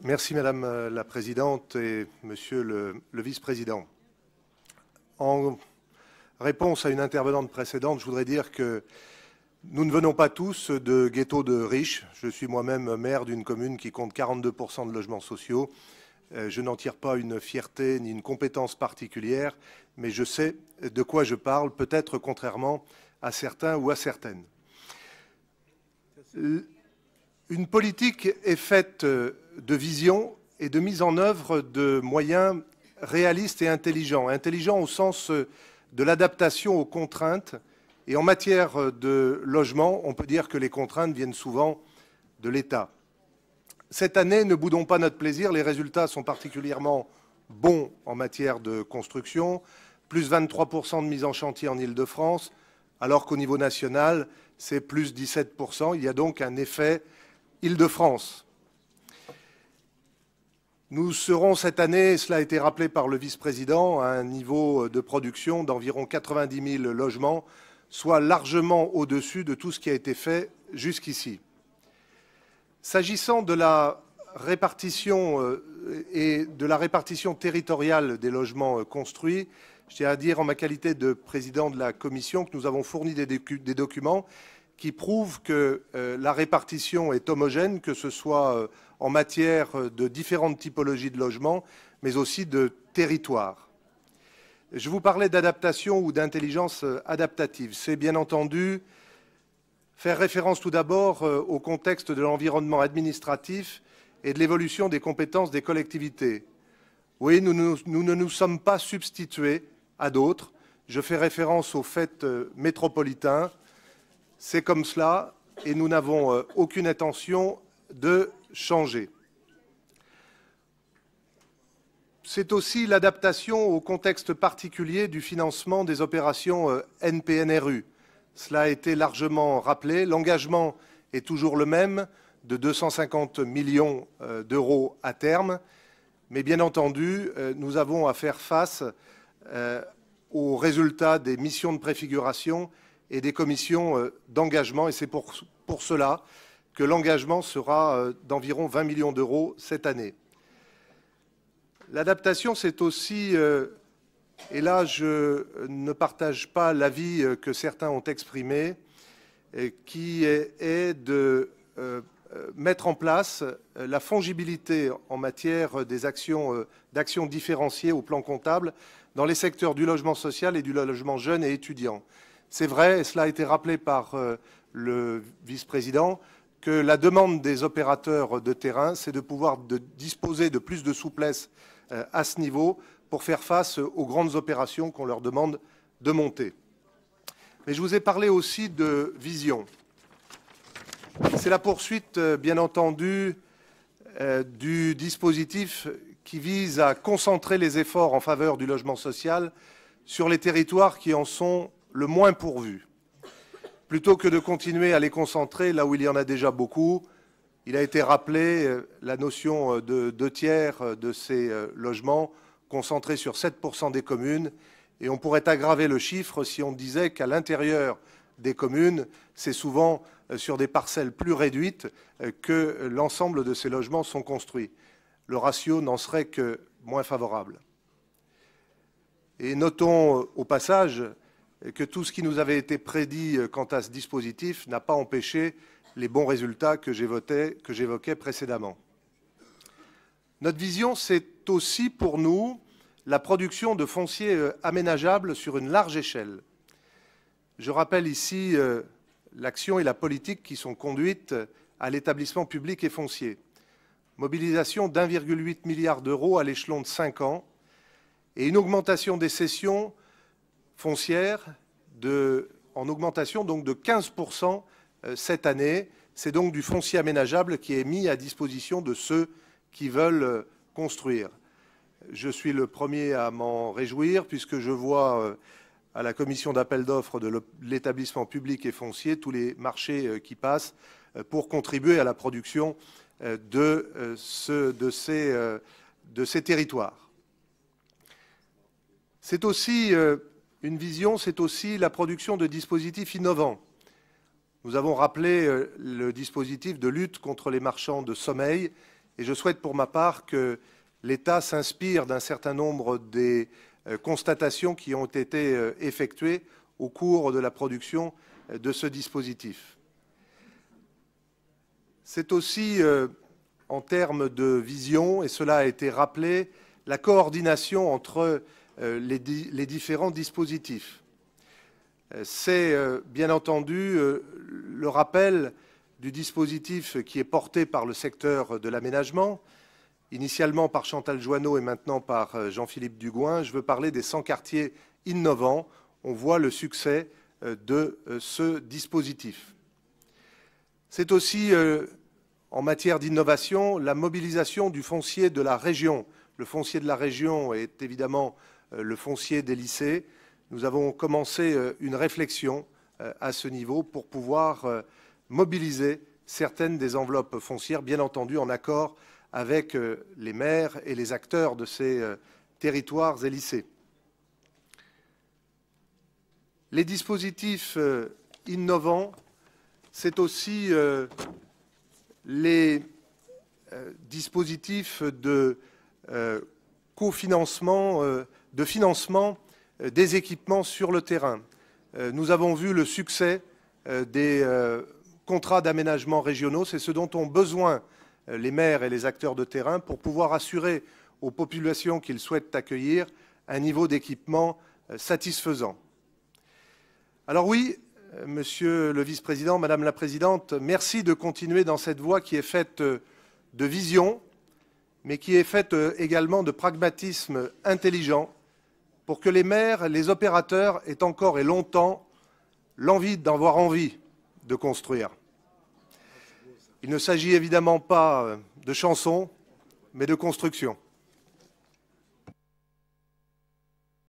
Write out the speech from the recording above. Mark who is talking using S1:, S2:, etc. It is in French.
S1: Merci Madame la Présidente et Monsieur le Vice-président. En réponse à une intervenante précédente, je voudrais dire que nous ne venons pas tous de ghettos de riches. Je suis moi-même maire d'une commune qui compte 42% de logements sociaux. Je n'en tire pas une fierté ni une compétence particulière, mais je sais de quoi je parle, peut-être contrairement à certains ou à certaines. Une politique est faite de vision et de mise en œuvre de moyens réalistes et intelligents. Intelligents au sens de l'adaptation aux contraintes. Et en matière de logement, on peut dire que les contraintes viennent souvent de l'État. Cette année, ne boudons pas notre plaisir, les résultats sont particulièrement bons en matière de construction, plus 23% de mise en chantier en Île-de-France, alors qu'au niveau national, c'est plus 17%. Il y a donc un effet Île-de-France. Nous serons cette année, cela a été rappelé par le vice-président, à un niveau de production d'environ 90 000 logements, soit largement au-dessus de tout ce qui a été fait jusqu'ici. S'agissant de la répartition et de la répartition territoriale des logements construits, je tiens à dire en ma qualité de président de la commission que nous avons fourni des documents qui prouvent que la répartition est homogène, que ce soit en matière de différentes typologies de logements, mais aussi de territoires. Je vous parlais d'adaptation ou d'intelligence adaptative. C'est bien entendu faire référence tout d'abord au contexte de l'environnement administratif et de l'évolution des compétences des collectivités. Oui, nous ne nous sommes pas substitués à d'autres. Je fais référence au fait métropolitain. C'est comme cela et nous n'avons aucune intention de changer. C'est aussi l'adaptation au contexte particulier du financement des opérations NPNRU. Cela a été largement rappelé. L'engagement est toujours le même, de 250 millions d'euros à terme. Mais bien entendu, nous avons à faire face aux résultats des missions de préfiguration et des commissions d'engagement. Et c'est pour cela que l'engagement sera d'environ 20 millions d'euros cette année. L'adaptation, c'est aussi, et là je ne partage pas l'avis que certains ont exprimé, qui est de mettre en place la fongibilité en matière des d'actions différenciées au plan comptable dans les secteurs du logement social et du logement jeune et étudiant. C'est vrai, et cela a été rappelé par le vice-président, que la demande des opérateurs de terrain, c'est de pouvoir disposer de plus de souplesse à ce niveau pour faire face aux grandes opérations qu'on leur demande de monter. Mais je vous ai parlé aussi de vision. C'est la poursuite, bien entendu, du dispositif qui vise à concentrer les efforts en faveur du logement social sur les territoires qui en sont le moins pourvus. Plutôt que de continuer à les concentrer là où il y en a déjà beaucoup, il a été rappelé la notion de 2/3 de ces logements concentrés sur 7% des communes. Et on pourrait aggraver le chiffre si on disait qu'à l'intérieur des communes, c'est souvent sur des parcelles plus réduites que l'ensemble de ces logements sont construits. Le ratio n'en serait que moins favorable. Et notons au passage que tout ce qui nous avait été prédit quant à ce dispositif n'a pas empêché les bons résultats que j'évoquais précédemment. Notre vision, c'est aussi pour nous la production de foncier aménageable sur une large échelle. Je rappelle ici l'action et la politique qui sont conduites à l'établissement public et foncier. Mobilisation d'1,8 milliard d'euros à l'échelon de 5 ans et une augmentation des cessions foncières en augmentation donc de 15% cette année. C'est donc du foncier aménageable qui est mis à disposition de ceux qui veulent construire. Je suis le premier à m'en réjouir puisque je vois à la commission d'appel d'offres de l'établissement public et foncier tous les marchés qui passent pour contribuer à la production de ces territoires. C'est aussi une vision, c'est aussi la production de dispositifs innovants. Nous avons rappelé le dispositif de lutte contre les marchands de sommeil Et je souhaite pour ma part que l'État s'inspire d'un certain nombre des constatations qui ont été effectuées au cours de la production de ce dispositif. C'est aussi, en termes de vision, et cela a été rappelé, la coordination entre les différents dispositifs. C'est bien entendu le rappel du dispositif qui est porté par le secteur de l'aménagement, initialement par Chantal Joanneau et maintenant par Jean-Philippe Dugouin. Je veux parler des 100 quartiers innovants. On voit le succès de ce dispositif. C'est aussi, en matière d'innovation, la mobilisation du foncier de la région. Le foncier de la région est évidemment le foncier des lycées. Nous avons commencé une réflexion à ce niveau pour pouvoir mobiliser certaines des enveloppes foncières, bien entendu en accord avec les maires et les acteurs de ces territoires et lycées. Les dispositifs innovants, c'est aussi les dispositifs de cofinancement, de financement des équipements sur le terrain. Nous avons vu le succès des contrats d'aménagement régionaux. C'est ce dont ont besoin les maires et les acteurs de terrain pour pouvoir assurer aux populations qu'ils souhaitent accueillir un niveau d'équipement satisfaisant. Alors oui, Monsieur le Vice-président, Madame la Présidente, merci de continuer dans cette voie qui est faite de vision, mais qui est faite également de pragmatisme intelligent pour que les maires, les opérateurs aient encore et longtemps d'avoir envie de construire. Il ne s'agit évidemment pas de chansons, mais de construction.